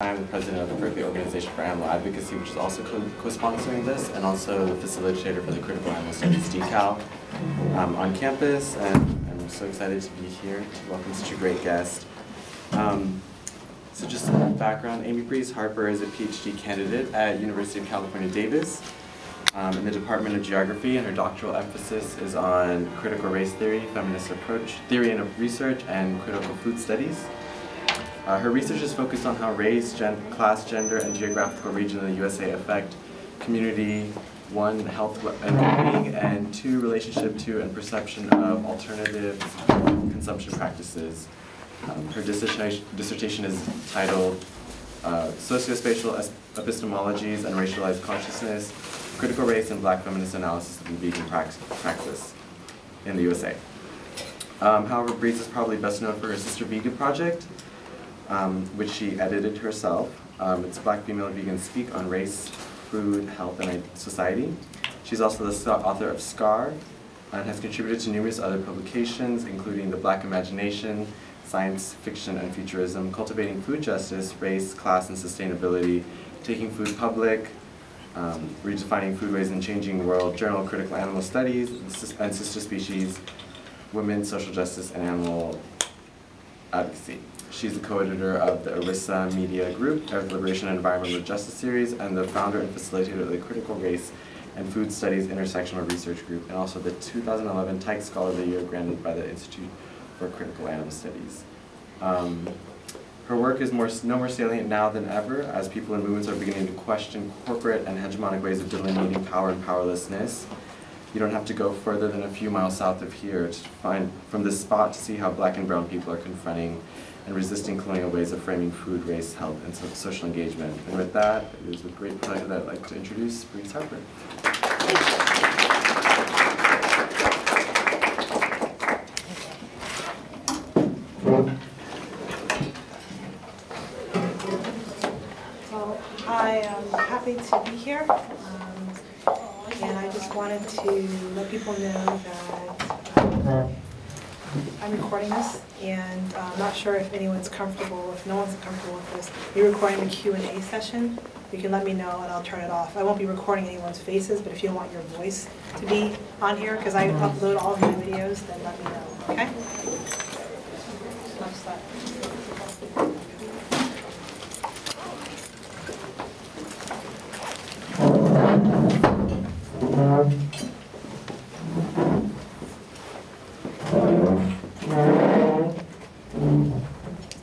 I'm the president of the Berkeley Organization for Animal Advocacy, which is also co-sponsoring this, and also the facilitator for the Critical Animal Studies decal on campus, and I'm so excited to be here to welcome such a great guest. So just some background, Amy Breeze Harper is a PhD candidate at University of California, Davis in the Department of Geography, and her doctoral emphasis is on critical race theory, feminist approach, theory and research, and critical food studies. Her research is focused on how race, class, gender, and geographical region in the USA affect community, one, health and well-being, and two, relationship to and perception of alternative consumption practices. Her dissertation is titled Sociospatial Epistemologies and Racialized Consciousness, Critical Race and Black Feminist Analysis of the Vegan Praxis in the USA. However, Breeze is probably best known for her Sistah Vegan project, which she edited herself. It's Black Female Vegans Speak on Race, Food, Health, and Society. She's also the author of SCAR and has contributed to numerous other publications, including The Black Imagination, Science, Fiction, and Futurism, Cultivating Food Justice, Race, Class, and Sustainability, Taking Food Public, Redefining Foodways and Changing the World, Journal of Critical Animal Studies, and Sister Species, Women, Social Justice, and Animal Advocacy. She's the co-editor of the ERISA Media Group, Earth Liberation and Environmental Justice Series, and the founder and facilitator of the Critical Race and Food Studies Intersectional Research Group, and also the 2011 Tyke Scholar of the Year granted by the Institute for Critical Animal Studies. Her work is no more salient now than ever, as people and movements are beginning to question corporate and hegemonic ways of delineating power and powerlessness. You don't have to go further than a few miles south of here to find from this spot to see how Black and brown people are confronting and resisting colonial ways of framing food, race, health, and social engagement. And with that, it is with great pleasure that I'd like to introduce Breeze Harper. Well, I am happy to be here, and I just wanted to let people know that I'm recording this, and I'm not sure if anyone's comfortable, if no one's comfortable with this. We're recording the Q&A session. You can let me know and I'll turn it off. I won't be recording anyone's faces, but if you want your voice to be on here, because I upload all of my videos, then let me know, okay?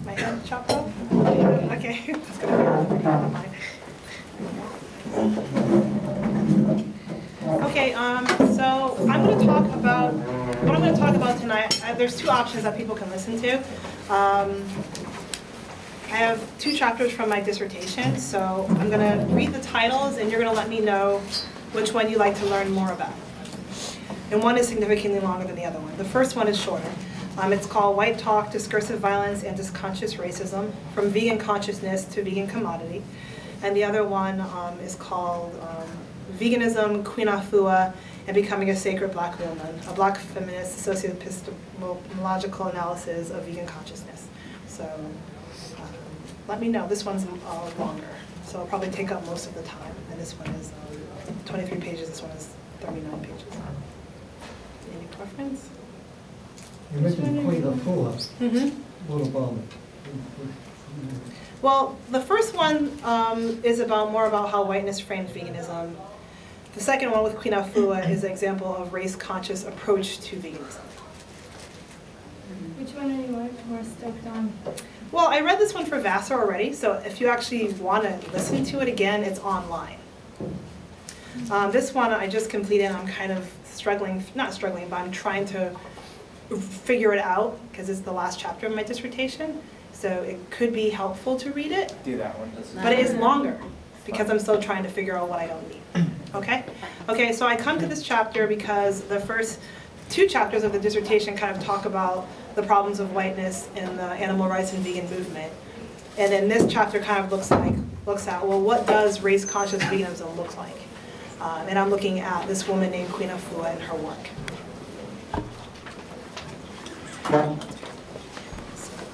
My head chopped off? Okay, that's gonna be mine. Okay, so I'm going to talk about, what I'm going to talk about tonight, there's two options that people can listen to. I have two chapters from my dissertation, so I'm going to read the titles and you're going to let me know which one you'd like to learn more about. And one is significantly longer than the other one. The first one is shorter. It's called White Talk, Discursive Violence and Disconscious Racism, From Vegan Consciousness to Vegan Commodity. And the other one is called Veganism, Queen Afua, and Becoming a Sacred Black Woman, a Black Feminist Socio-Epistemological Analysis of Vegan Consciousness. So let me know. This one's longer, so it'll probably take up most of the time. And this one is 23 pages, this one is 39 pages. Any preference? You mentioned Queen Afua. What about it? Well, the first one is more about how whiteness frames veganism. The second one with Queen Afua is an example of race-conscious approach to veganism. Which one are you more stoked on? Well, I read this one for Vassar already, so if you actually want to listen to it again, it's online. This one I just completed, I'm kind of struggling, not struggling, but I'm trying to figure it out because it's the last chapter of my dissertation. So it could be helpful to read it. Do that one. But it is longer because I'm still trying to figure out what I don't need. Okay? Okay, so I come to this chapter because the first two chapters of the dissertation kind of talk about the problems of whiteness in the animal rights and vegan movement. And then this chapter kind of looks at, well, what does race-conscious veganism look like? And I'm looking at this woman named Queen Afua and her work.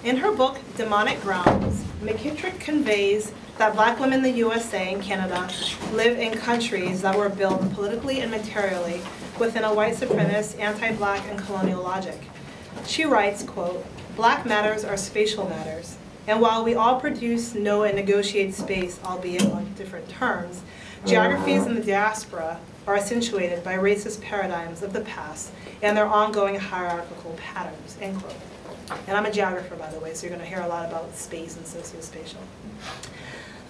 In her book, Demonic Grounds, McKittrick conveys that black women in the USA and Canada live in countries that were built politically and materially within a white supremacist, anti-black, and colonial logic. She writes, quote, "Black matters are spatial matters, and while we all produce, know, and negotiate space, albeit on different terms, geographies in the diaspora are accentuated by racist paradigms of the past and their ongoing hierarchical patterns," end quote. And I'm a geographer, by the way, so you're going to hear a lot about space and sociospatial.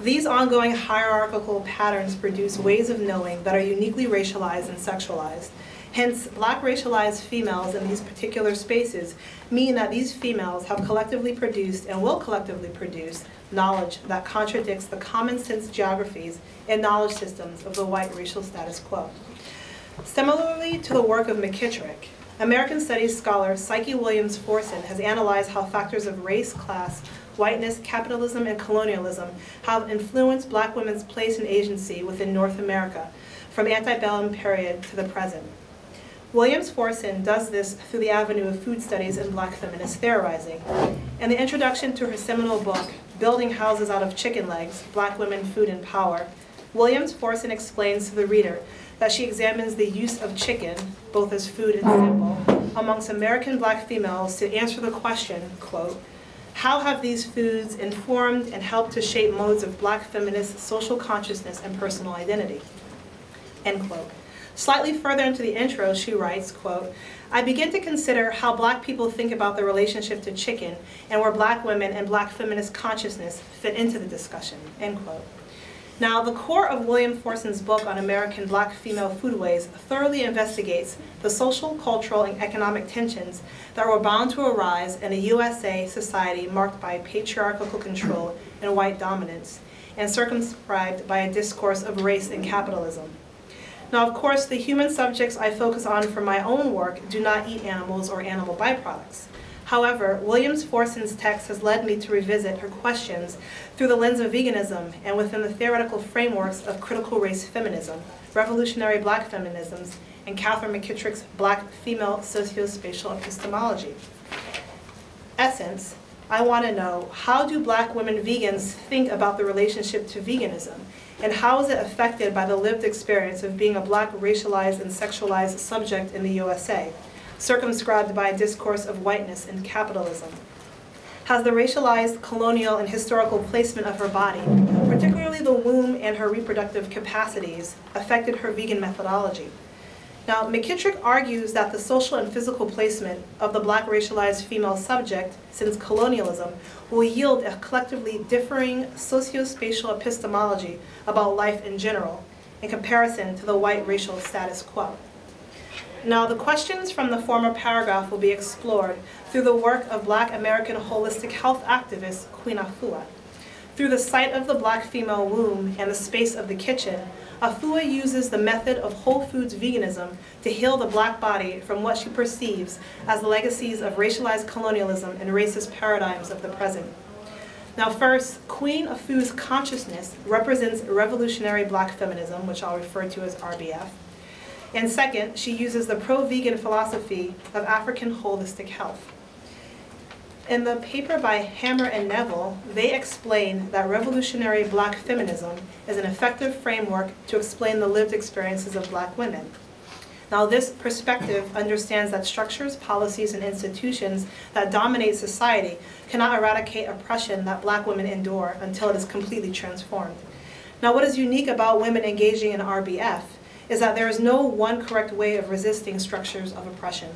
These ongoing hierarchical patterns produce ways of knowing that are uniquely racialized and sexualized. Hence, black racialized females in these particular spaces mean that these females have collectively produced and will collectively produce knowledge that contradicts the common sense geographies and knowledge systems of the white racial status quo. Similarly to the work of McKittrick, American Studies scholar Psyche Williams-Forson has analyzed how factors of race, class, whiteness, capitalism, and colonialism have influenced black women's place and agency within North America, from antebellum period to the present. Williams-Forson does this through the avenue of food studies and black feminist theorizing. In the introduction to her seminal book, Building Houses Out of Chicken Legs, Black Women, Food, and Power, Williams-Forson explains to the reader that she examines the use of chicken, both as food and symbol, amongst American black females to answer the question, quote, "How have these foods informed and helped to shape modes of black feminist social consciousness and personal identity?" End quote. Slightly further into the intro, she writes, quote, "I begin to consider how black people think about the relationship to chicken and where black women and black feminist consciousness fit into the discussion," end quote. Now, the core of Williams-Forson's book on American black female foodways thoroughly investigates the social, cultural, and economic tensions that were bound to arise in a USA society marked by patriarchal control and white dominance, and circumscribed by a discourse of race and capitalism. Now, of course, the human subjects I focus on for my own work do not eat animals or animal byproducts. However, Williams-Forson's text has led me to revisit her questions through the lens of veganism and within the theoretical frameworks of critical race feminism, revolutionary black feminisms, and Catherine McKittrick's black female sociospatial epistemology. Essence, I want to know, how do black women vegans think about the relationship to veganism? And how is it affected by the lived experience of being a black racialized and sexualized subject in the USA, circumscribed by a discourse of whiteness and capitalism? Has the racialized, colonial, and historical placement of her body, particularly the womb and her reproductive capacities, affected her vegan methodology? Now, McKittrick argues that the social and physical placement of the black racialized female subject since colonialism will yield a collectively differing sociospatial epistemology about life in general, in comparison to the white racial status quo. Now, the questions from the former paragraph will be explored through the work of black American holistic health activist Queen Afua. Through the sight of the black female womb and the space of the kitchen, Afua uses the method of whole foods veganism to heal the black body from what she perceives as the legacies of racialized colonialism and racist paradigms of the present. Now first, Queen Afua's consciousness represents revolutionary black feminism, which I'll refer to as RBF. And second, she uses the pro-vegan philosophy of African holistic health. In the paper by Hammer and Neville, they explain that revolutionary black feminism is an effective framework to explain the lived experiences of black women. Now, this perspective understands that structures, policies, and institutions that dominate society cannot eradicate oppression that black women endure until it is completely transformed. Now, what is unique about women engaging in RBF is that there is no one correct way of resisting structures of oppression.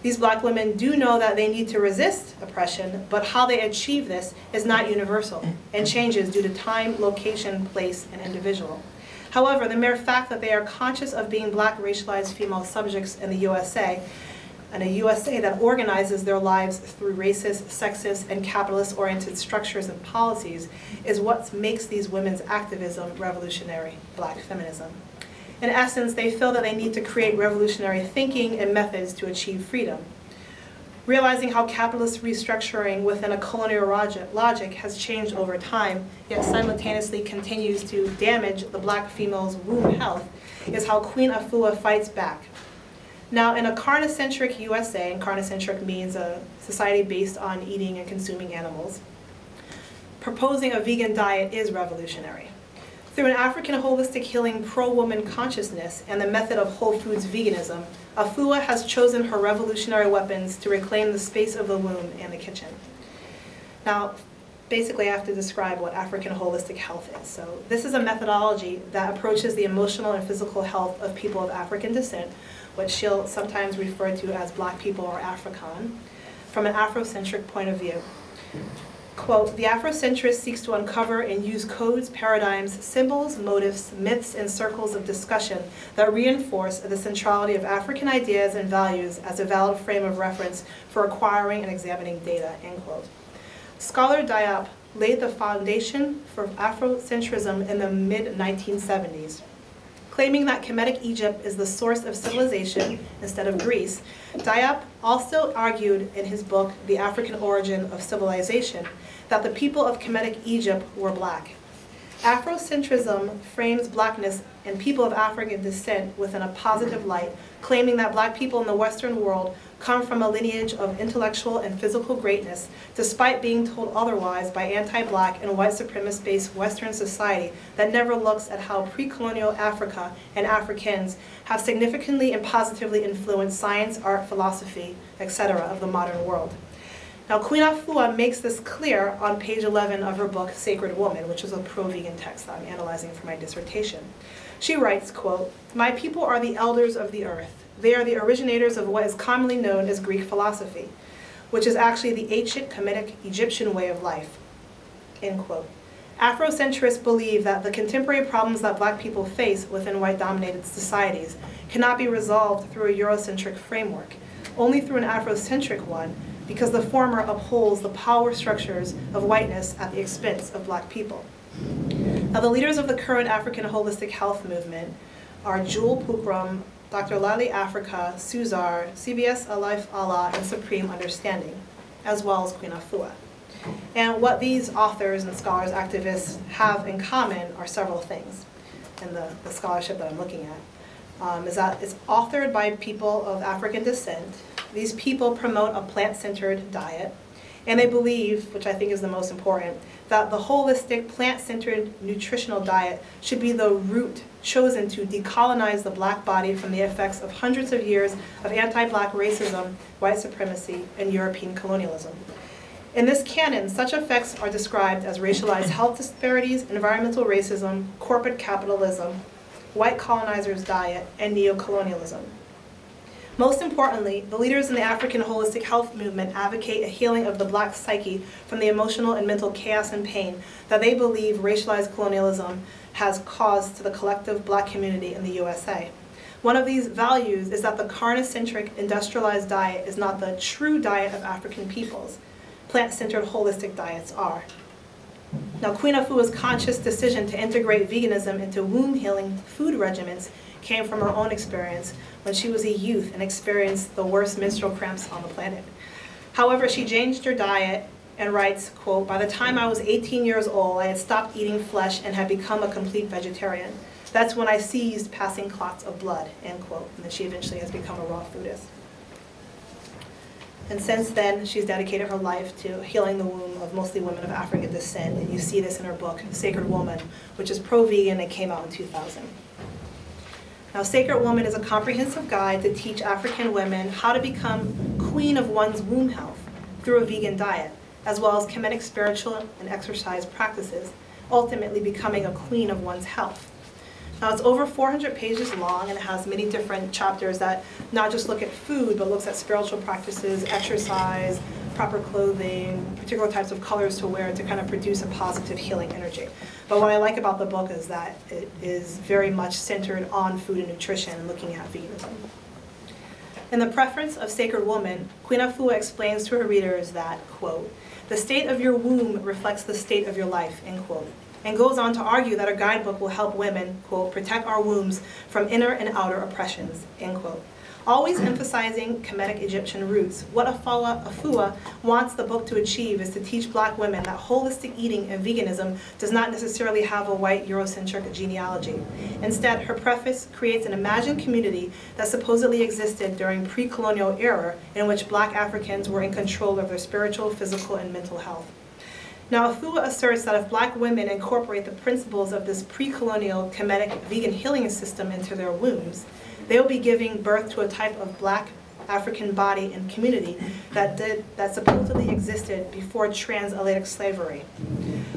These black women do know that they need to resist oppression, but how they achieve this is not universal and changes due to time, location, place, and individual. However, the mere fact that they are conscious of being black racialized female subjects in the USA, and a USA that organizes their lives through racist, sexist, and capitalist-oriented structures and policies is what makes these women's activism revolutionary black feminism. In essence, they feel that they need to create revolutionary thinking and methods to achieve freedom. Realizing how capitalist restructuring within a colonial logic has changed over time, yet simultaneously continues to damage the black female's womb health, is how Queen Afua fights back. Now, in a carnicentric USA, and carnicentric means a society based on eating and consuming animals, proposing a vegan diet is revolutionary. Through an African holistic healing pro-woman consciousness and the method of whole foods veganism, Afua has chosen her revolutionary weapons to reclaim the space of the womb and the kitchen. Now, basically I have to describe what African holistic health is. So this is a methodology that approaches the emotional and physical health of people of African descent, which she'll sometimes refer to as Black people or Afrikaan, from an Afrocentric point of view. Quote, the Afrocentrist seeks to uncover and use codes, paradigms, symbols, motifs, myths, and circles of discussion that reinforce the centrality of African ideas and values as a valid frame of reference for acquiring and examining data, end quote. Scholar Diop laid the foundation for Afrocentrism in the mid-1970s. Claiming that Kemetic Egypt is the source of civilization instead of Greece, Diop also argued in his book, The African Origin of Civilization, that the people of Kemetic Egypt were Black. Afrocentrism frames Blackness and people of African descent within a positive light, claiming that Black people in the Western world come from a lineage of intellectual and physical greatness, despite being told otherwise by anti-Black and white supremacist-based Western society that never looks at how pre-colonial Africa and Africans have significantly and positively influenced science, art, philosophy, etc. of the modern world. Now, Queen Afua makes this clear on page 11 of her book, Sacred Woman, which is a pro-vegan text that I'm analyzing for my dissertation. She writes, quote, my people are the elders of the earth. They are the originators of what is commonly known as Greek philosophy, which is actually the ancient Kemetic Egyptian way of life, end quote. Afrocentrists believe that the contemporary problems that Black people face within white-dominated societies cannot be resolved through a Eurocentric framework, only through an Afrocentric one, because the former upholds the power structures of whiteness at the expense of Black people. Now, the leaders of the current African holistic health movement are Jewel Pookrum, Dr. Lali Africa, Suzar, CBS Alife Allah, and Supreme Understanding, as well as Queen Afua. And what these authors and scholars, activists have in common are several things in the scholarship that I'm looking at. Is that it's authored by people of African descent. These people promote a plant-centered diet, and they believe, which I think is the most important, that the holistic plant-centered nutritional diet should be the route chosen to decolonize the Black body from the effects of hundreds of years of anti-Black racism, white supremacy, and European colonialism. In this canon, such effects are described as racialized health disparities, environmental racism, corporate capitalism, white colonizers' diet, and neocolonialism. Most importantly, the leaders in the African holistic health movement advocate a healing of the Black psyche from the emotional and mental chaos and pain that they believe racialized colonialism has caused to the collective Black community in the USA. One of these values is that the carnicentric industrialized diet is not the true diet of African peoples. Plant-centered holistic diets are. Now, Queen Afua's conscious decision to integrate veganism into womb-healing food regimens came from her own experience when she was a youth and experienced the worst menstrual cramps on the planet. However, she changed her diet and writes, quote, by the time I was 18 years old, I had stopped eating flesh and had become a complete vegetarian. That's when I ceased passing clots of blood, end quote. And then she eventually has become a raw foodist. And since then, she's dedicated her life to healing the womb of mostly women of African descent. And you see this in her book, Sacred Woman, which is pro-vegan and came out in 2000. Now, Sacred Woman is a comprehensive guide to teach African women how to become queen of one's womb health through a vegan diet, as well as Kemetic spiritual and exercise practices, ultimately becoming a queen of one's health. Now, it's over 400 pages long, and it has many different chapters that not just look at food, but looks at spiritual practices, exercise, proper clothing, particular types of colors to wear to kind of produce a positive healing energy. But what I like about the book is that it is very much centered on food and nutrition and looking at veganism. In the preface of Sacred Woman, Queen Afua explains to her readers that, quote, the state of your womb reflects the state of your life, end quote, and goes on to argue that a guidebook will help women, quote, protect our wombs from inner and outer oppressions, end quote. Always emphasizing Kemetic Egyptian roots, what Afua wants the book to achieve is to teach black women that holistic eating and veganism does not necessarily have a white Eurocentric genealogy. Instead, her preface creates an imagined community that supposedly existed during pre-colonial era in which black Africans were in control of their spiritual, physical, and mental health. Now, Afua asserts that if black women incorporate the principles of this pre-colonial Kemetic vegan healing system into their wombs, they will be giving birth to a type of black African body and community that supposedly existed before transatlantic slavery.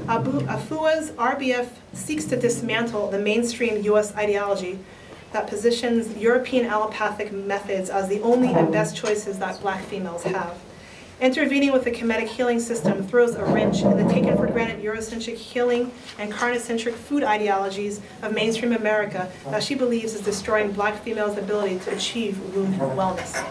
Afua's RBF seeks to dismantle the mainstream U.S. ideology that positions European allopathic methods as the only and best choices that black females have. Intervening with the Kemetic healing system throws a wrench in the taken-for-granted Eurocentric healing and carnicentric food ideologies of mainstream America that she believes is destroying black females' ability to achieve womb wellness.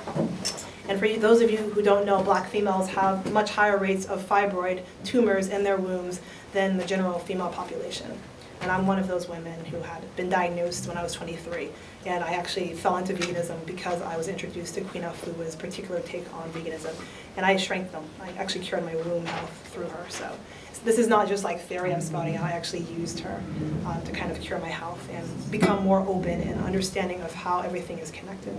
And for those of you who don't know, black females have much higher rates of fibroid tumors in their wombs than the general female population. And I'm one of those women who had been diagnosed when I was 23. And I actually fell into veganism because I was introduced to Queen Afua's particular take on veganism. And I shrank them. I actually cured my womb health through her. So this is not just like theory I'm spouting out. I actually used her to kind of cure my health and become more open and understanding of how everything is connected.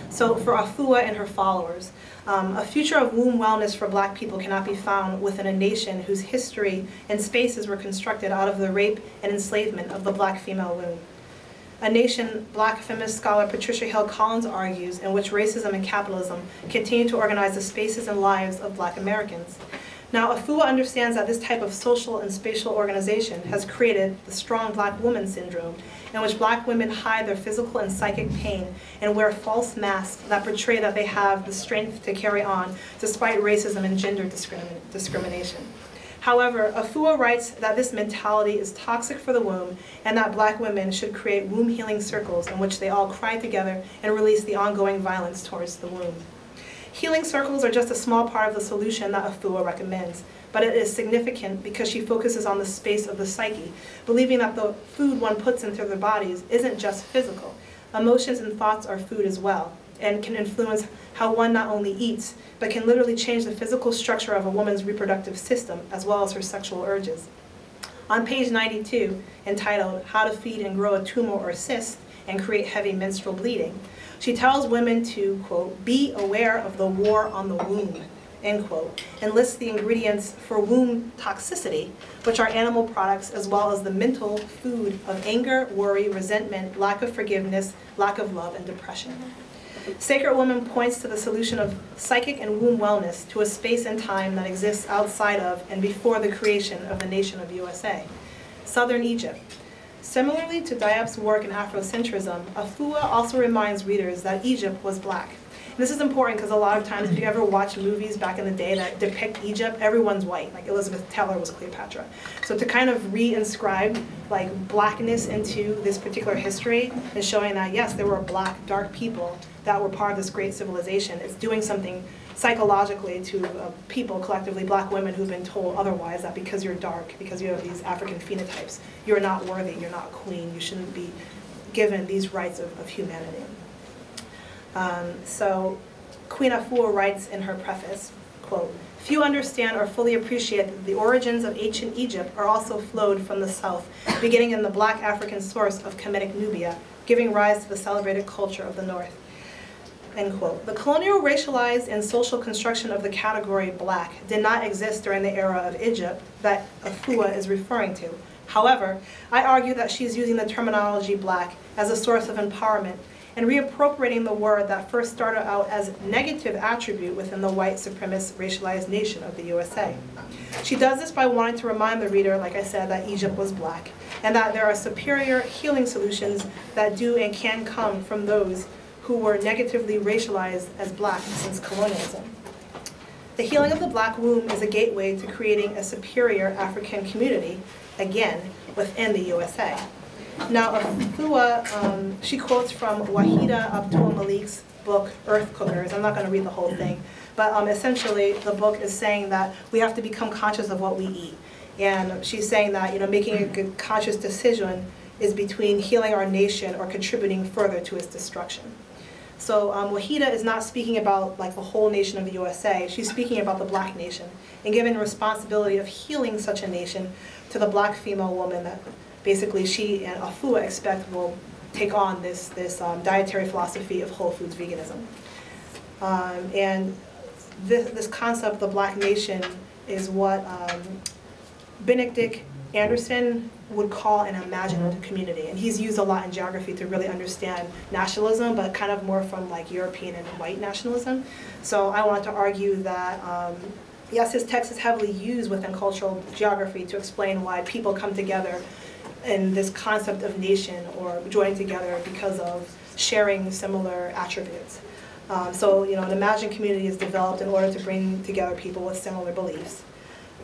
So for Afua and her followers, a future of womb wellness for black people cannot be found within a nation whose history and spaces were constructed out of the rape and enslavement of the black female womb. A nation, black feminist scholar Patricia Hill Collins argues, in which racism and capitalism continue to organize the spaces and lives of black Americans. Now, Afua understands that this type of social and spatial organization has created the strong black woman syndrome, in which black women hide their physical and psychic pain and wear false masks that portray that they have the strength to carry on despite racism and gender discrimination. However, Afua writes that this mentality is toxic for the womb and that black women should create womb healing circles in which they all cry together and release the ongoing violence towards the womb. Healing circles are just a small part of the solution that Afua recommends, but it is significant because she focuses on the space of the psyche, believing that the food one puts into their bodies isn't just physical. Emotions and thoughts are food as well, and can influence how one not only eats, but can literally change the physical structure of a woman's reproductive system, as well as her sexual urges. On page 92, entitled How to Feed and Grow a Tumor or Cyst and Create Heavy Menstrual Bleeding, she tells women to, quote, be aware of the war on the womb, end quote, and lists the ingredients for womb toxicity, which are animal products as well as the mental food of anger, worry, resentment, lack of forgiveness, lack of love, and depression. Sacred Woman points to the solution of psychic and womb wellness to a space and time that exists outside of and before the creation of the nation of USA, Southern Egypt. Similarly to Diep's work in Afrocentrism, Afua also reminds readers that Egypt was black. And this is important because a lot of times if you ever watch movies back in the day that depict Egypt, everyone's white, like Elizabeth Taylor was Cleopatra. So to kind of re-inscribe like blackness into this particular history and showing that yes, there were black, dark people that were part of this great civilization, it's doing something psychologically to people, collectively black women who've been told otherwise, that because you're dark, because you have these African phenotypes, you're not worthy, you're not a queen, you shouldn't be given these rights of humanity. So Queen Afua writes in her preface, quote, few understand or fully appreciate that the origins of ancient Egypt are also flowed from the south, beginning in the black African source of Kemetic Nubia, giving rise to the celebrated culture of the north. End quote. The colonial, racialized, and social construction of the category black did not exist during the era of Egypt that Afua is referring to. However, I argue that she's using the terminology black as a source of empowerment and reappropriating the word that first started out as a negative attribute within the white supremacist racialized nation of the USA. She does this by wanting to remind the reader, like I said, that Egypt was black and that there are superior healing solutions that do and can come from those who were negatively racialized as black since colonialism. The healing of the black womb is a gateway to creating a superior African community, again, within the USA. Now, Afua, she quotes from Wahida Abdul Malik's book, Earth Cookers. I'm not going to read the whole thing, but essentially the book is saying that we have to become conscious of what we eat. And she's saying that, making a good conscious decision is between healing our nation or contributing further to its destruction. So Wahida is not speaking about like the whole nation of the USA. She's speaking about the black nation and giving the responsibility of healing such a nation to the black female woman that basically she and Afua expect will take on this dietary philosophy of whole foods veganism. And this concept of the black nation is what Benedict Anderson would call an imagined community. And he's used a lot in geography to really understand nationalism, but kind of more from like European and white nationalism. So I want to argue that, yes, his text is heavily used within cultural geography to explain why people come together in this concept of nation or joining together because of sharing similar attributes. So, you know, an imagined community is developed in order to bring together people with similar beliefs.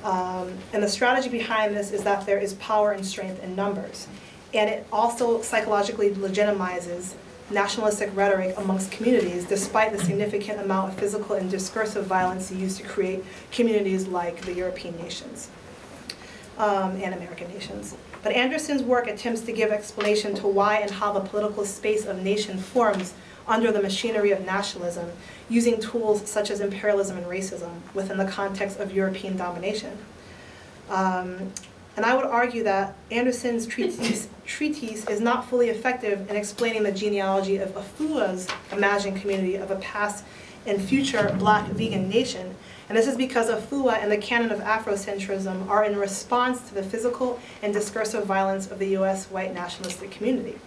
And the strategy behind this is that there is power and strength in numbers. And it also psychologically legitimizes nationalistic rhetoric amongst communities despite the significant amount of physical and discursive violence used to create communities like the European nations and American nations. But Anderson's work attempts to give explanation to why and how the political space of nation forms under the machinery of nationalism, using tools such as imperialism and racism within the context of European domination. And I would argue that Anderson's treatise is not fully effective in explaining the genealogy of Afua's imagined community of a past and future black vegan nation. And this is because Afua and the canon of Afrocentrism are in response to the physical and discursive violence of the US white nationalistic community.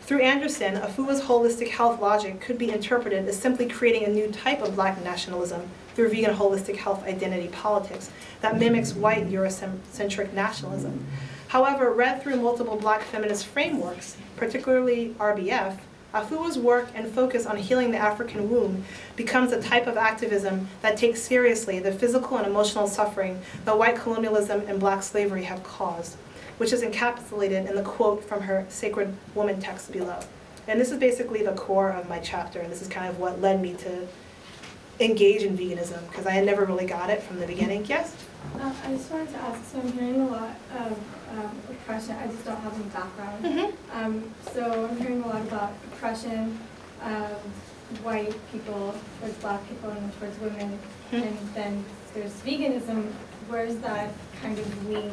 Through Anderson, Afua's holistic health logic could be interpreted as simply creating a new type of black nationalism through vegan holistic health identity politics that mimics white Eurocentric nationalism. However, read through multiple black feminist frameworks, particularly RBF, Afua's work and focus on healing the African womb becomes a type of activism that takes seriously the physical and emotional suffering that white colonialism and black slavery have caused, which is encapsulated in the quote from her Sacred Woman text below. And this is basically the core of my chapter, and this is kind of what led me to engage in veganism, because I had never really got it from the beginning. Yes? I just wanted to ask, so I'm hearing a lot of oppression. I just don't have any background. Mm-hmm. So I'm hearing a lot about oppression of white people towards black people and towards women. Mm-hmm. And then there's veganism. Where's that kind of link?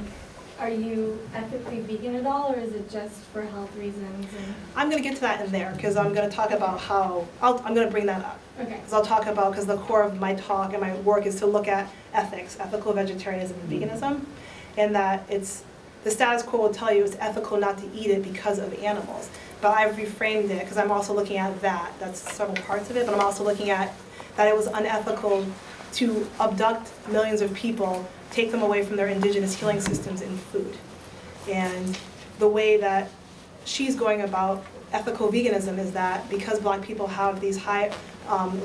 Are you ethically vegan at all, or is it just for health reasons? I'm going to get to that in there, because I'm going to talk about how, I'm going to bring that up. Okay. Because I'll talk about, because the core of my talk and my work is to look at ethics, ethical vegetarianism and veganism, and that it's, the status quo will tell you it's ethical not to eat it because of animals. But I've reframed it, because I'm also looking at that. That's several parts of it, but I'm also looking at that it was unethical to abduct millions of people, take them away from their indigenous healing systems in food. And the way that she's going about ethical veganism is that because black people have these high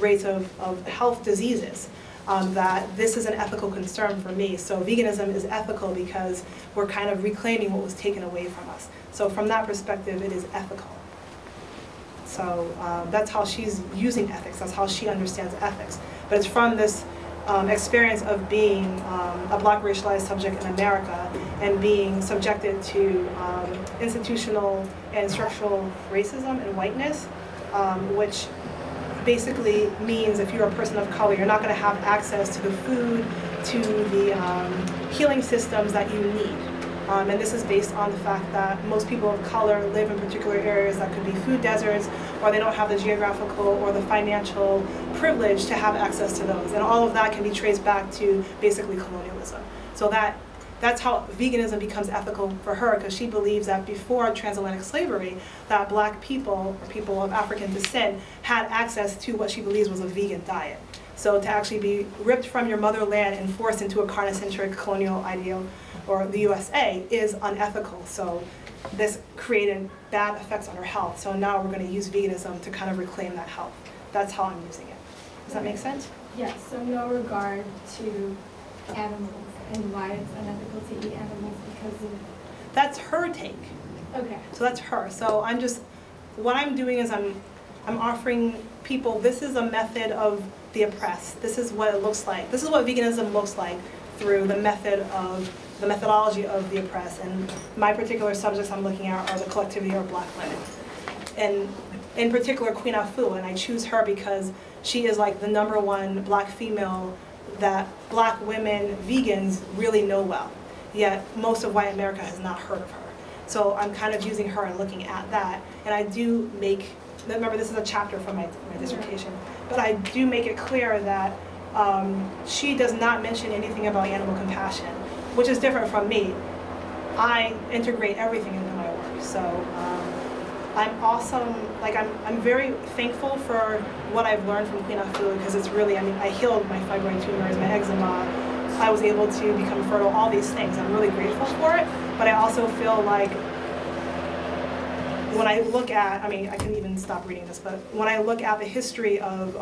rates of health diseases, that this is an ethical concern for me. So veganism is ethical because we're kind of reclaiming what was taken away from us. So from that perspective, it is ethical. So that's how she's using ethics. That's how she understands ethics. But it's from this experience of being a black racialized subject in America and being subjected to institutional and structural racism and whiteness, which basically means if you're a person of color, you're not going to have access to the food, to the healing systems that you need. And this is based on the fact that most people of color live in particular areas that could be food deserts, or they don't have the geographical or the financial privilege to have access to those. And all of that can be traced back to basically colonialism. So that's how veganism becomes ethical for her, because she believes that before transatlantic slavery, that black people, or people of African descent, had access to what she believes was a vegan diet. So to actually be ripped from your motherland and forced into a carnicentric colonial ideal, or the USA, is unethical. So this created bad effects on her health. So now we're going to use veganism to kind of reclaim that health. That's how I'm using it. Does that make sense? Yes, so no regard to animals and why it's unethical to eat animals because of... That's her take. Okay. So that's her. So what I'm doing is I'm offering people, this is a method of the oppressed. This is what it looks like. This is what veganism looks like through the methodology of the oppressed. And my particular subjects I'm looking at are the collectivity or black women. And in particular Queen Afua, and I choose her because she is like the #1 black female that black women, vegans, really know well. Yet most of white America has not heard of her. So I'm kind of using her and looking at that. And I do make, remember this is a chapter from my dissertation, but I do make it clear that she does not mention anything about animal compassion, which is different from me. I integrate everything into my work. So I'm awesome, like I'm very thankful for what I've learned from Queen Afua, because it's really, I mean, I healed my fibroid tumors, my eczema, I was able to become fertile, all these things. I'm really grateful for it, but I also feel like when I look at, I mean, I can even stop reading this, but when I look at the history of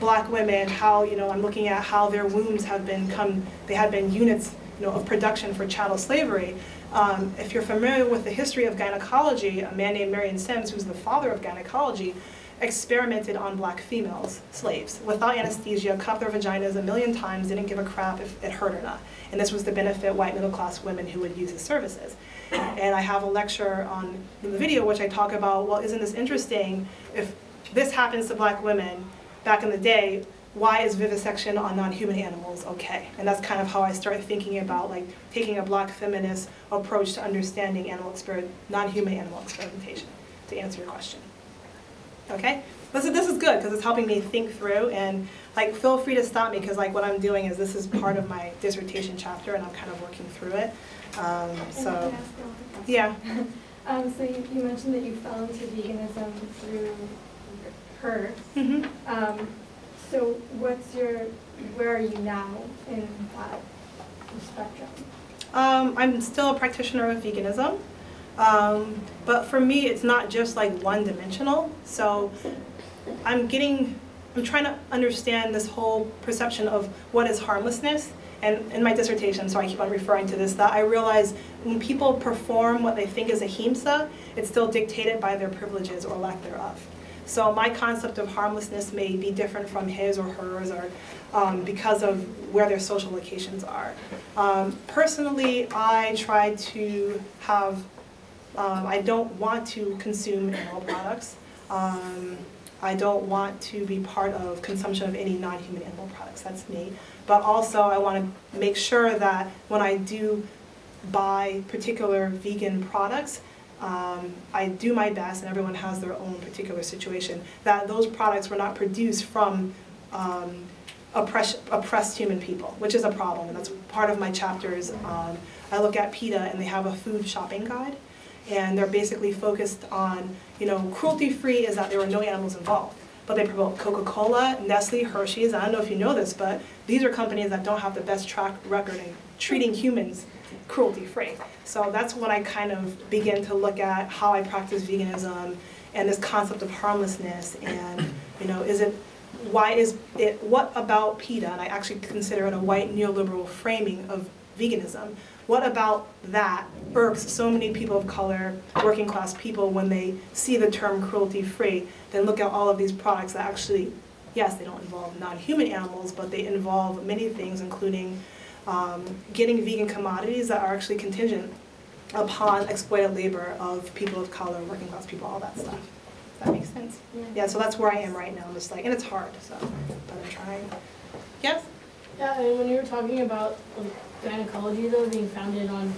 black women, how, you know, I'm looking at how their wombs have been they had been units, you know, of production for chattel slavery. If you're familiar with the history of gynecology, a man named Marion Sims, who's the father of gynecology, experimented on black females, slaves, without anesthesia, cut their vaginas 1,000,000 times, didn't give a crap if it hurt or not. And this was to benefit white middle-class women who would use his services. And I have a lecture in the video which I talk about, well, isn't this interesting? If this happens to black women back in the day, why is vivisection on non-human animals okay? And that's kind of how I started thinking about like taking a black feminist approach to understanding non-human animal experimentation, to answer your question. Okay? This is good because it's helping me think through, and like feel free to stop me because like what I'm doing is this is part of my dissertation chapter and I'm kind of working through it. So yeah. So you mentioned that you fell into veganism through her. Mm-hmm. So where are you now in that spectrum? I'm still a practitioner of veganism. But for me, it's not just like one-dimensional. So I'm trying to understand this whole perception of what is harmlessness. And in my dissertation, so I keep on referring to this, that I realize when people perform what they think is ahimsa, it's still dictated by their privileges or lack thereof. So my concept of harmlessness may be different from his or hers, or because of where their social locations are. Personally, I try to have I don't want to consume animal products. I don't want to be part of consumption of any non-human animal products. That's me. But also I want to make sure that when I do buy particular vegan products, I do my best, and everyone has their own particular situation, that those products were not produced from oppressed human people, which is a problem, and that's part of my chapters. I look at PETA, and they have a food shopping guide. And they're basically focused on, you know, cruelty-free is that there were no animals involved. But they promote Coca-Cola, Nestle, Hershey's. I don't know if you know this, but these are companies that don't have the best track record in treating humans cruelty-free. So that's when I kind of begin to look at how I practice veganism and this concept of harmlessness. And, you know, what about PETA, and I actually consider it a white neoliberal framing of veganism, what about that irks so many people of color, working class people, when they see the term cruelty-free? Then look at all of these products that actually, yes, they don't involve non-human animals, but they involve many things, including getting vegan commodities that are actually contingent upon exploited labor of people of color, working class people, all that stuff. Does that make sense? Yeah, so that's where I am right now. I'm just like, and it's hard, so, but I'm trying. Yes? Yeah, and when you were talking about like gynecology though being founded on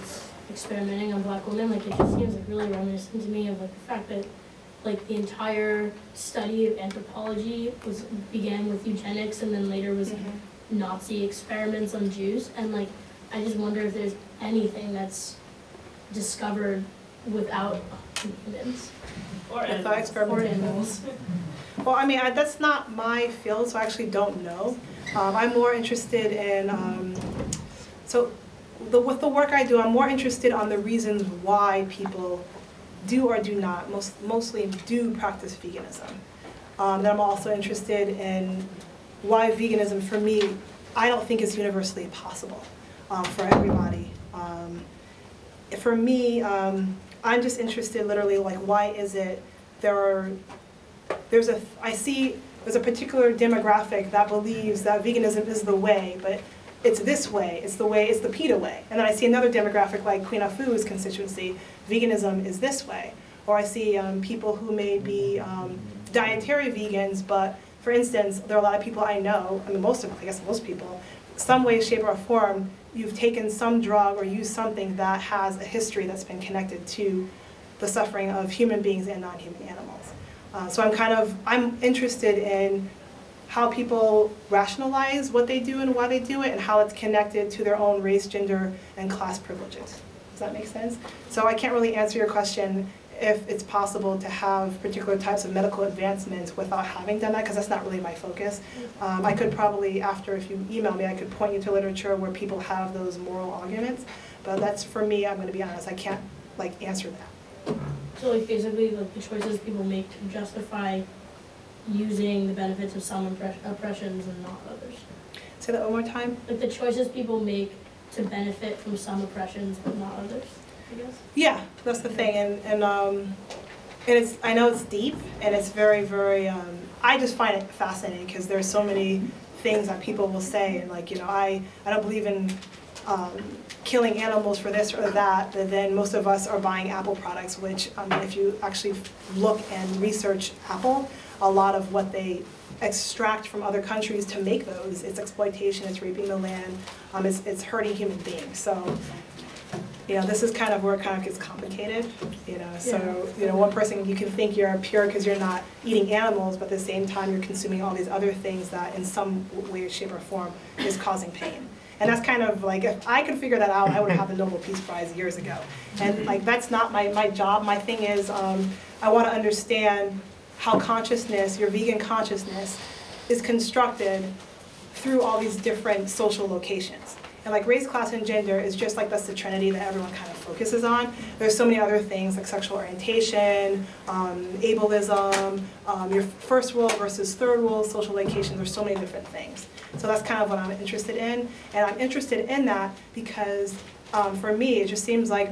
experimenting on black women, like it just seems like really reminiscent to me of like the fact that like the entire study of anthropology began with eugenics and then later was Nazi experiments on Jews, and like I just wonder if there's anything that's discovered without humans or animals. Well, I mean, that's not my field, so I actually don't know. I'm more interested in, with the work I do, I'm more interested on the reasons why people do or do not, mostly do practice veganism. Then I'm also interested in why veganism, for me, I don't think is universally possible for everybody. For me, I'm just interested literally like why is it I see there's a particular demographic that believes that veganism is the way, but it's this way, it's the PETA way. And then I see another demographic like Queen Afua's constituency, veganism is this way. Or I see people who may be dietary vegans, but for instance, there are a lot of people I know, I mean most people, some way, shape, or form, you've taken some drug or used something that has a history that's been connected to the suffering of human beings and non-human animals. So I'm interested in how people rationalize what they do and why they do it, and how it's connected to their own race, gender, and class privileges. Does that make sense? So I can't really answer your question if it's possible to have particular types of medical advancements without having done that, because that's not really my focus. I could probably, after, if you email me, I could point you to literature where people have those moral arguments, but that's, for me, I'm gonna be honest, I can't answer that. So basically the choices people make to justify using the benefits of some oppressions and not others. Say that one more time. Like the choices people make to benefit from some oppressions but not others, I guess? Yeah, that's the thing, and it's, I know it's deep, and it's very, very, I just find it fascinating because there's so many things that people will say, and I don't believe in killing animals for this or that, but then most of us are buying Apple products, which, if you actually look and research Apple, a lot of what they extract from other countries to make those, it's exploitation, it's raping the land, it's hurting human beings. So, this is kind of where it kind of gets complicated, So, one person, you can think you're pure because you're not eating animals, but at the same time you're consuming all these other things that in some way, shape, or form is causing pain. And that's kind of like, if I could figure that out, I would have the Nobel Peace Prize years ago. And that's not my job. My thing is, I want to understand how consciousness, your vegan consciousness, is constructed through all these different social locations. And race, class, and gender is just that's the trinity that everyone kind of focuses on. There's so many other things like sexual orientation, ableism, your first world versus third world social locations. There's so many different things. So that's kind of what I'm interested in. And I'm interested in that because for me, it just seems like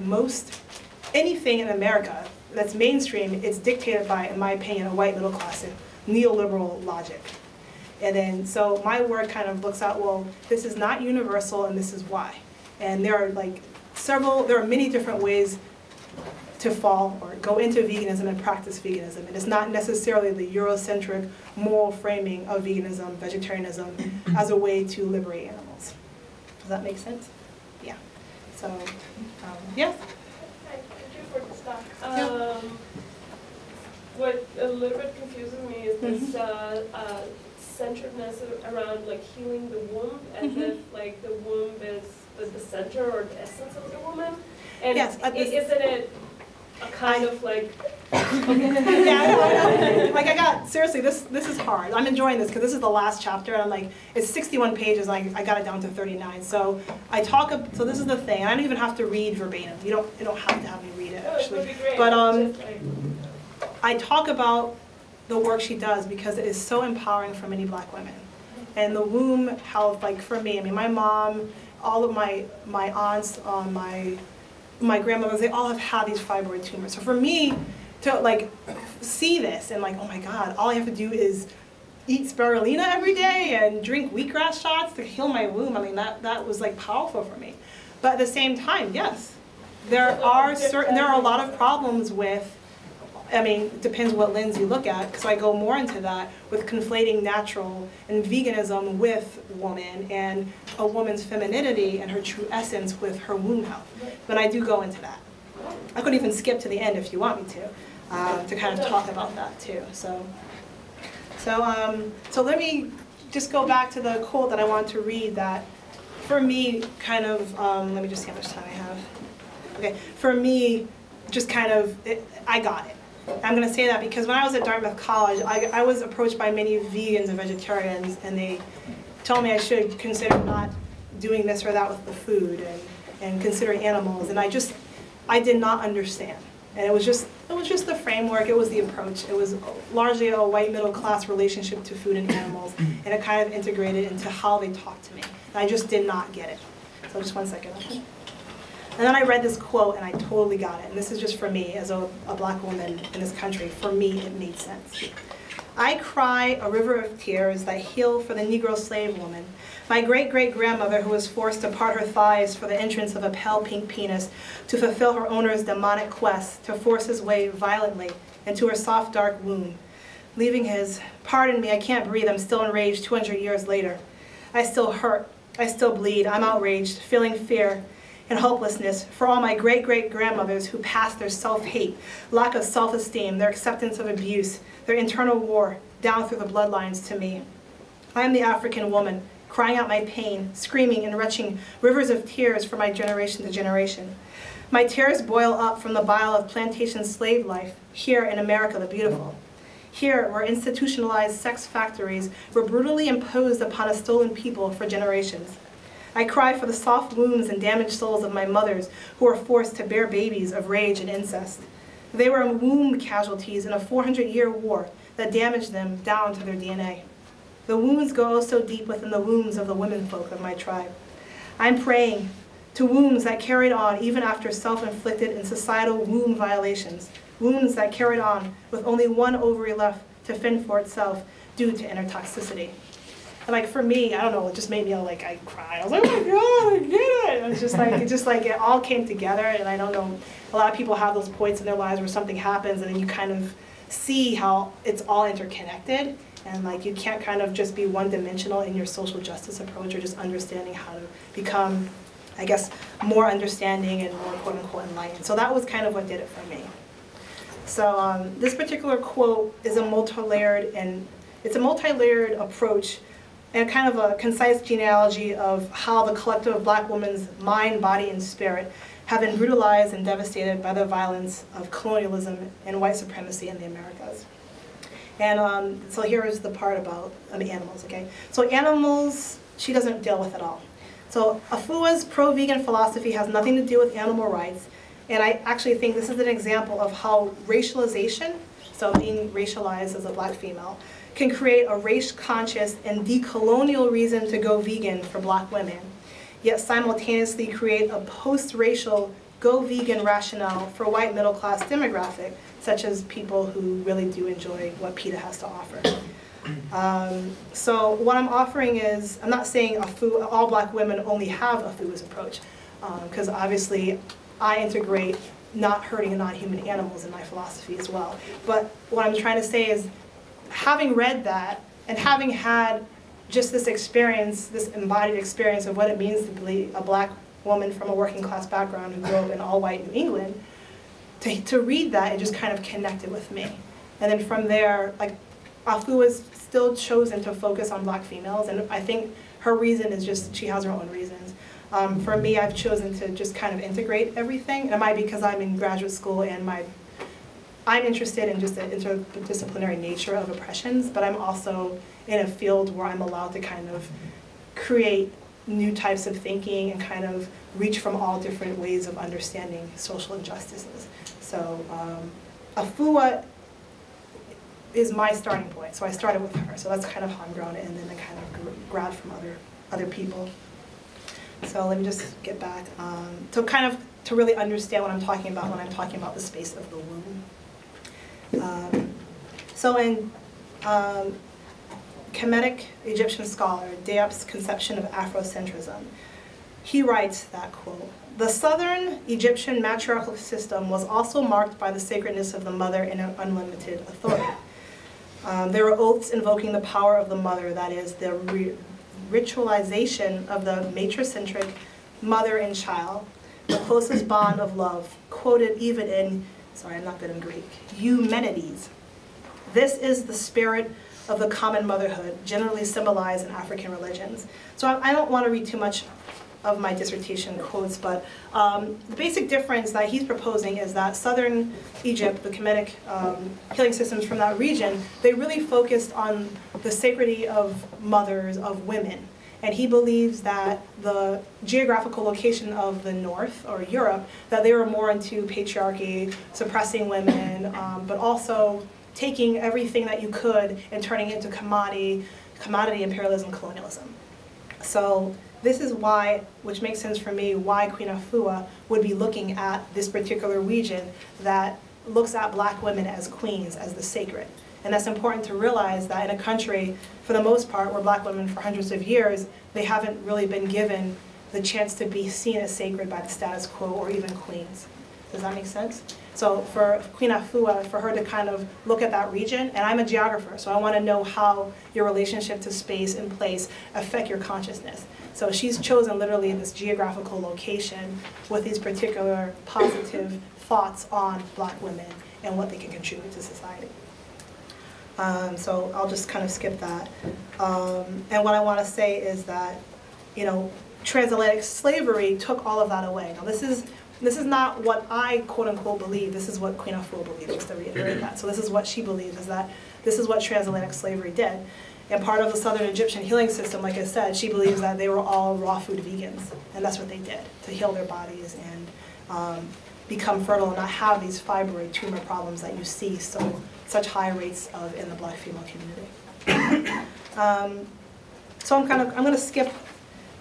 anything in America that's mainstream, it's dictated by, in my opinion, a white middle class neoliberal logic. And then, so my work kind of looks at, well, this is not universal and this is why. And there are there are many different ways to fall or go into veganism and practice veganism. And it's not necessarily the Eurocentric moral framing of veganism, vegetarianism, as a way to liberate animals. Does that make sense? Yeah. So, yes? Thank you for this talk. What a little bit confuses me is this centeredness around healing the womb, as if the womb is the center or the essence of the woman. And yes, isn't it a kind of yeah, seriously, this is hard. I'm enjoying this because this is the last chapter, and I'm it's 61 pages, and I got it down to 39. So so this is the thing, I don't even have to read verbatim. You don't have to have me read it, actually. It would be great. But I talk about the work she does because it is so empowering for many Black women. And the womb health, for me, my mom, all of my aunts, my grandmothers, they all have had these fibroid tumors. So for me to see this and oh my God, all I have to do is eat spirulina every day and drink wheatgrass shots to heal my womb. That was powerful for me. But at the same time, yes, there are a lot of problems with, it depends what lens you look at, because I go more into that with conflating natural and veganism with woman and a woman's femininity and her true essence with her womb health. But I do go into that. I could even skip to the end if you want me to kind of talk about that too. So let me just go back to the quote that I wanted to read that, for me, kind of, let me just see how much time I have. Okay, for me, just kind of, I got it. I'm going to say that because when I was at Dartmouth College, I was approached by many vegans and vegetarians, and they told me I should consider not doing this or that with the food and considering animals, and I did not understand. And it was just the framework, it was the approach. It was largely a white middle class relationship to food and animals, and it kind of integrated into how they talked to me. And I just did not get it. So just one second. Okay. And then I read this quote and I totally got it. And this is just for me as a Black woman in this country. For me, it made sense. I cry a river of tears that heal for the Negro slave woman, my great-great-grandmother who was forced to part her thighs for the entrance of a pale pink penis to fulfill her owner's demonic quest to force his way violently into her soft, dark womb, leaving his, pardon me, I can't breathe, I'm still enraged 200 years later. I still hurt, I still bleed, I'm outraged, feeling fear and hopelessness for all my great-great-grandmothers who passed their self-hate, lack of self-esteem, their acceptance of abuse, their internal war down through the bloodlines to me. I am the African woman, crying out my pain, screaming and retching rivers of tears from my generation to generation. My tears boil up from the bile of plantation slave life here in America the Beautiful. Here, where institutionalized sex factories were brutally imposed upon a stolen people for generations. I cry for the soft wounds and damaged souls of my mothers who were forced to bear babies of rage and incest. They were womb casualties in a 400-year war that damaged them down to their DNA. The wounds go so deep within the wombs of the womenfolk of my tribe. I'm praying to wombs that carried on even after self-inflicted and societal womb violations, wounds that carried on with only one ovary left to fend for itself due to inner toxicity. And like for me, I don't know, it just made me like, I cried. I was like, oh my God, I get it. It was just it all came together, and I don't know, a lot of people have those points in their lives where something happens and then you kind of see how it's all interconnected, and like you can't kind of just be one-dimensional in your social justice approach or just understanding how to become, I guess, more understanding and more quote-unquote enlightened. So that was kind of what did it for me. So this particular quote is a multi-layered approach and kind of a concise genealogy of how the collective of Black women's mind, body, and spirit have been brutalized and devastated by the violence of colonialism and white supremacy in the Americas. And so here is the part about the animals, okay? So animals, she doesn't deal with at all. So Afua's pro-vegan philosophy has nothing to do with animal rights, and I actually think this is an example of how racialization, so being racialized as a Black female, can create a race-conscious and decolonial reason to go vegan for Black women, yet simultaneously create a post-racial go vegan rationale for a white middle-class demographic, such as people who really do enjoy what PETA has to offer. So what I'm offering is, I'm not saying all Black women only have Afua's approach, because obviously I integrate not hurting non-human animals in my philosophy as well. But what I'm trying to say is, having read that and having had just this experience, this embodied experience of what it means to be a Black woman from a working class background who grew up in all white New England, to read that, it just kind of connected with me. And then from there, like, Afua's still chosen to focus on Black females, and I think her reason is just, she has her own reasons. For me, I've chosen to just kind of integrate everything, and it might be because I'm in graduate school and I'm interested in just the interdisciplinary nature of oppressions, but I'm also in a field where I'm allowed to kind of create new types of thinking and kind of reach from all different ways of understanding social injustices. So Afua is my starting point, so I started with her. So that's kind of how I'm grounded, and then I kind of grabbed from other people. So let me just get back to really understand what I'm talking about when I'm talking about the space of the womb. So in Khemetic Egyptian scholar Diop's conception of Afrocentrism, he writes that, quote, "The southern Egyptian matriarchal system was also marked by the sacredness of the mother and her unlimited authority. There were oaths invoking the power of the mother, that is, the ritualization of the matricentric mother and child, the closest bond of love, quoted even in, sorry, I'm not good in Greek, Eumenides. This is the spirit of the common motherhood, generally symbolized in African religions." So I don't want to read too much of my dissertation quotes, but the basic difference that he's proposing is that southern Egypt, the Khemetic healing systems from that region, they really focused on the sacredity of mothers, of women. And he believes that the geographical location of the North, or Europe, that they were more into patriarchy, suppressing women, but also taking everything that you could and turning it into commodity imperialism, colonialism. So this is why, which makes sense for me, why Queen Afua would be looking at this particular region that looks at Black women as queens, as the sacred. And that's important to realize that in a country, for the most part, where black women for hundreds of years, they haven't really been given the chance to be seen as sacred by the status quo or even queens. Does that make sense? So for Queen Afua, for her to kind of look at that region, and I'm a geographer, so I want to know how your relationship to space and place affect your consciousness. So she's chosen literally this geographical location with these particular positive thoughts on black women and what they can contribute to society. So I'll just kind of skip that. And what I want to say is that, you know, transatlantic slavery took all of that away. Now this is not what I quote unquote believe, this is what Queen Afua believes, just to reiterate that. So this is what she believes, is that this is what transatlantic slavery did. And part of the Southern Egyptian healing system, like I said, she believes that they were all raw food vegans. And that's what they did, to heal their bodies and become fertile and not have these fibroid tumor problems that you see such high rates of in the black female community. So I'm going to skip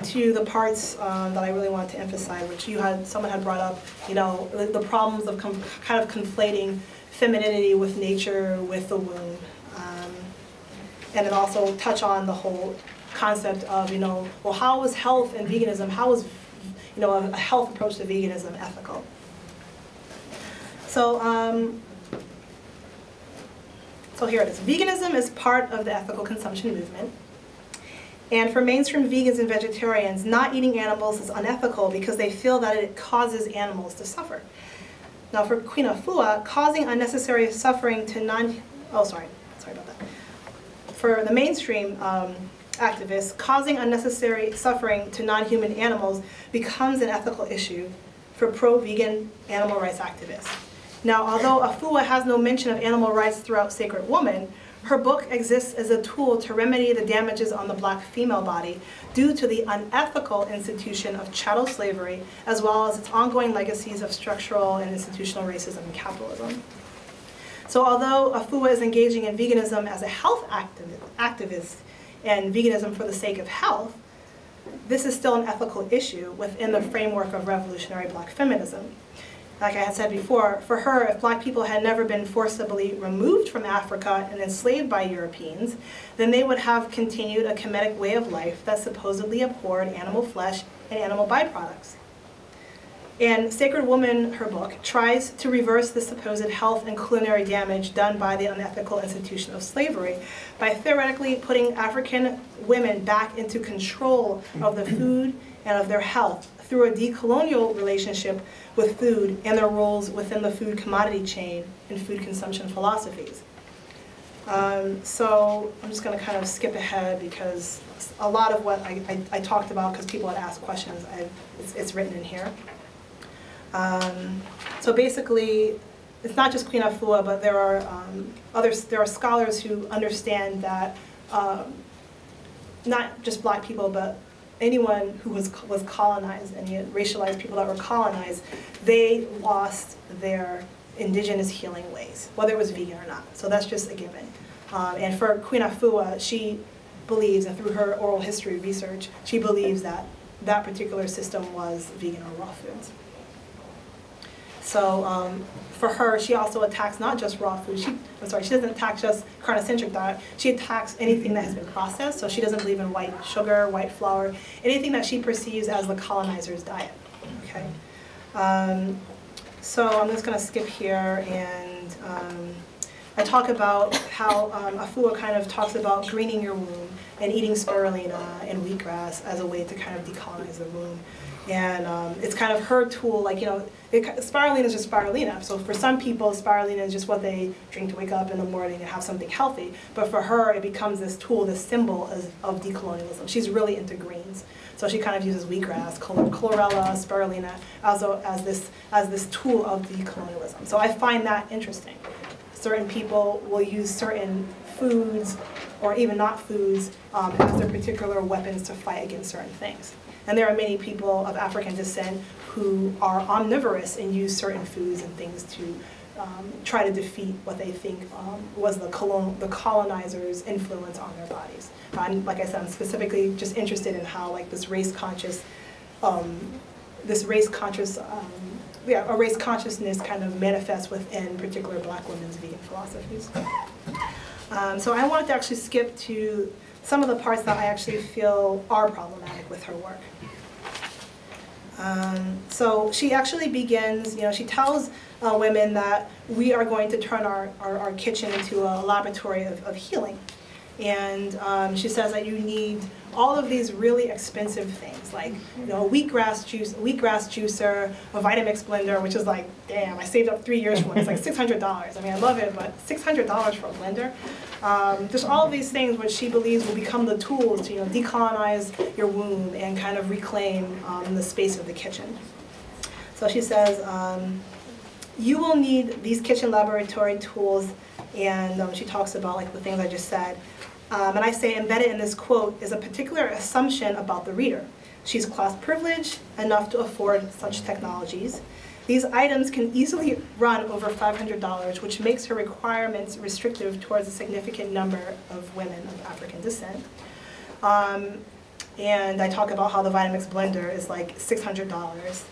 to the parts that I really wanted to emphasize, which someone had brought up, you know, the problems of kind of conflating femininity with nature, with the womb, and then also touch on the whole concept of, you know, well, how was health and veganism, how was, you know, a health approach to veganism ethical? So, so here it is. Veganism is part of the ethical consumption movement. And for mainstream vegans and vegetarians, not eating animals is unethical because they feel that it causes animals to suffer. Now for Queen Afua, causing unnecessary suffering to For the mainstream activists, causing unnecessary suffering to non-human animals becomes an ethical issue for pro-vegan animal rights activists. Now, although Afua has no mention of animal rights throughout Sacred Woman, her book exists as a tool to remedy the damages on the black female body due to the unethical institution of chattel slavery, as well as its ongoing legacies of structural and institutional racism and capitalism. So although Afua is engaging in veganism as a health activist and veganism for the sake of health, this is still an ethical issue within the framework of revolutionary black feminism. Like I had said before, for her, if black people had never been forcibly removed from Africa and enslaved by Europeans, then they would have continued a khemetic way of life that supposedly abhorred animal flesh and animal byproducts. And Sacred Woman, her book, tries to reverse the supposed health and culinary damage done by the unethical institution of slavery by theoretically putting African women back into control of the food and of their health through a decolonial relationship with food and their roles within the food commodity chain and food consumption philosophies. So I'm just going to kind of skip ahead because a lot of what I talked about, because people had asked questions, it's written in here. So basically, it's not just Queen Afua, but there are scholars who understand that not just black people, but anyone who was colonized, any racialized people that were colonized, they lost their indigenous healing ways, whether it was vegan or not. So that's just a given. And for Queen Afua, she believes, and through her oral history research, she believes that that particular system was vegan or raw foods. So for her, she also attacks not just raw food. She doesn't attack just carnicentric diet. She attacks anything that has been processed. So she doesn't believe in white sugar, white flour, anything that she perceives as the colonizer's diet. Okay. So I'm just going to skip here, and I talk about how Afua kind of talks about greening your womb and eating spirulina and wheatgrass as a way to kind of decolonize the womb. And it's kind of her tool, like, you know, spirulina is just spirulina. So for some people, spirulina is just what they drink to wake up in the morning and have something healthy. But for her, it becomes this tool, this symbol of decolonialism. She's really into greens. So she kind of uses wheatgrass, chlorella, spirulina as this tool of decolonialism. So I find that interesting. Certain people will use certain foods, or even not foods, as their particular weapons to fight against certain things. And there are many people of African descent who are omnivorous and use certain foods and things to try to defeat what they think was the colonizers' influence on their bodies. Like I said, I'm specifically just interested in how, like, this race consciousness kind of manifests within particular black women's vegan philosophies. So I wanted to actually skip to some of the parts that I actually feel are problematic with her work. So she actually begins, she tells women that we are going to turn our kitchen into a laboratory of healing. And she says that you need all of these really expensive things, like a wheatgrass juicer, a Vitamix blender, which is like, damn, I saved up 3 years for it. It's like $600. I mean, I love it, but $600 for a blender. There's all of these things which she believes will become the tools to decolonize your womb and kind of reclaim the space of the kitchen. So she says, you will need these kitchen laboratory tools, and she talks about like the things I just said. And I say embedded in this quote is a particular assumption about the reader. She's class privileged enough to afford such technologies. These items can easily run over $500, which makes her requirements restrictive towards a significant number of women of African descent. And I talk about how the Vitamix blender is like $600.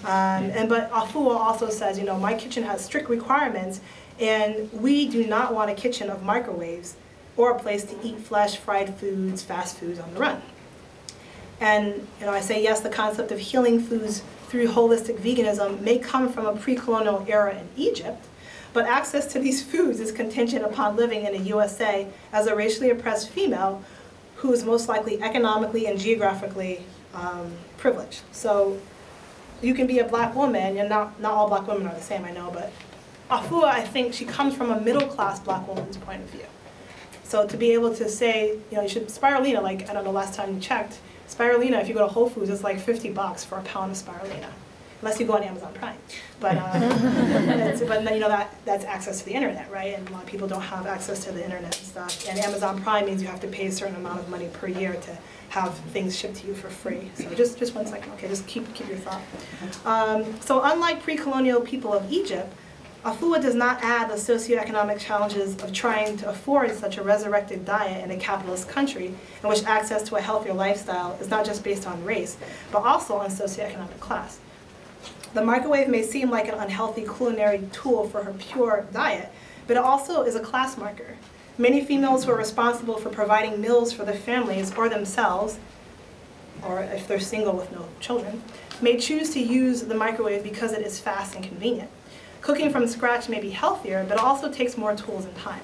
But Afua also says, my kitchen has strict requirements, and we do not want a kitchen of microwaves or a place to eat flesh, fried foods, fast foods on the run. And I say, yes, the concept of healing foods through holistic veganism may come from a pre-colonial era in Egypt, but access to these foods is contingent upon living in the USA as a racially oppressed female who is most likely economically and geographically privileged. So you can be a black woman, and not all black women are the same, I know, but Afua, I think she comes from a middle-class black woman's point of view. So to be able to say, you should, spirulina, like, I don't know, last time you checked, spirulina, if you go to Whole Foods, it's like $50 for a pound of spirulina, unless you go on Amazon Prime. But, but then, that's access to the internet, right? And a lot of people don't have access to the internet and stuff. And Amazon Prime means you have to pay a certain amount of money per year to have things shipped to you for free. So just 1 second, okay, just keep your thought. So unlike pre-colonial people of Egypt, Afua does not add the socioeconomic challenges of trying to afford such a resurrected diet in a capitalist country in which access to a healthier lifestyle is not just based on race, but also on socioeconomic class. The microwave may seem like an unhealthy culinary tool for her pure diet, but it also is a class marker. Many females who are responsible for providing meals for their families or themselves, or if they're single with no children, may choose to use the microwave because it is fast and convenient. Cooking from scratch may be healthier, but it also takes more tools and time.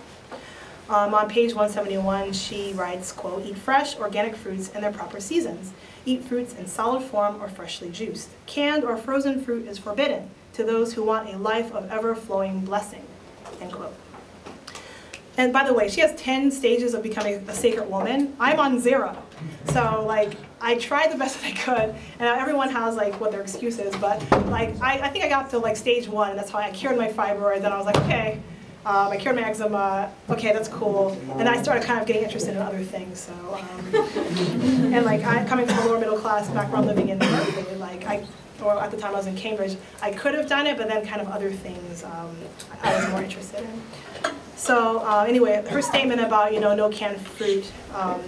On page 171, she writes, quote, eat fresh, organic fruits in their proper seasons. Eat fruits in solid form or freshly juiced. Canned or frozen fruit is forbidden to those who want a life of ever-flowing blessing, end quote. And by the way, she has 10 stages of becoming a sacred woman. I'm on 0. So like, I tried the best that I could, and everyone has like what their excuse is, but like, I think I got to like stage 1, and that's how I cured my fibroid. Then I was like, okay, I cured my eczema, okay, that's cool. And I started kind of getting interested in other things, so. And like, coming from a lower middle class background, living in Berkeley, like or at the time I was in Cambridge, I could have done it, but then kind of other things I was more interested in. So anyway, her statement about no canned fruit,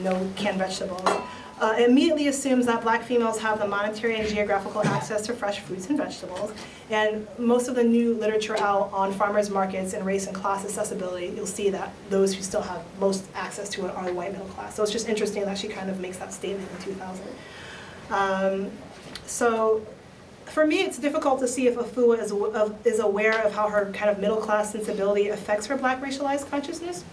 no canned vegetables, immediately assumes that black females have the monetary and geographical access to fresh fruits and vegetables. And most of the new literature out on farmers markets and race and class accessibility, you'll see that those who still have most access to it are the white middle class. So it's just interesting that she kind of makes that statement in 2000. So for me, it's difficult to see if Afua is aware of how her kind of middle class sensibility affects her black racialized consciousness.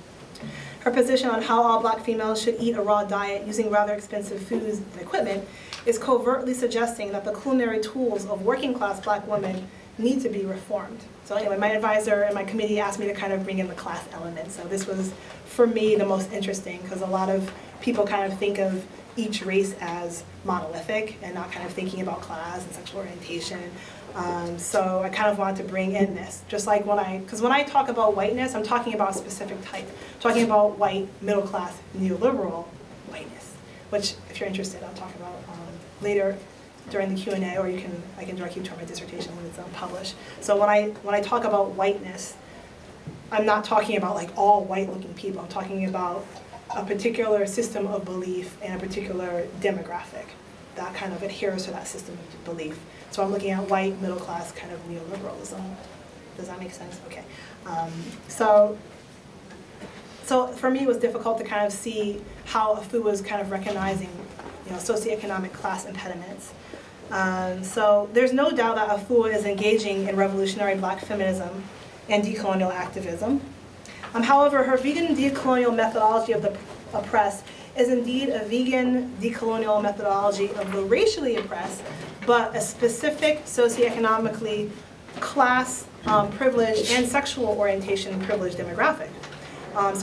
Her position on how all black females should eat a raw diet using rather expensive foods and equipment is covertly suggesting that the culinary tools of working class black women need to be reformed. So anyway, my advisor and my committee asked me to kind of bring in the class element. So this was, for me, the most interesting, because a lot of people kind of think of each race as monolithic and not kind of thinking about class and sexual orientation. So I kind of wanted to bring in this, just like because when I talk about whiteness, I'm talking about a specific type. I'm talking about white, middle class, neoliberal whiteness, which if you're interested, I'll talk about later during the Q&A, or I can direct you to my dissertation when it's published. So when I talk about whiteness, I'm not talking about like all white looking people. I'm talking about a particular system of belief and a particular demographic that kind of adheres to that system of belief. So I'm looking at white, middle class kind of neoliberalism. Does that make sense? Okay. So So for me, it was difficult to kind of see how Afua was kind of recognizing, socioeconomic class impediments. So there's no doubt that Afua is engaging in revolutionary Black feminism and decolonial activism. However, her vegan decolonial methodology of the oppressed is indeed a vegan decolonial methodology of the racially oppressed, but a specific socioeconomically class privileged and sexual orientation privileged demographic. So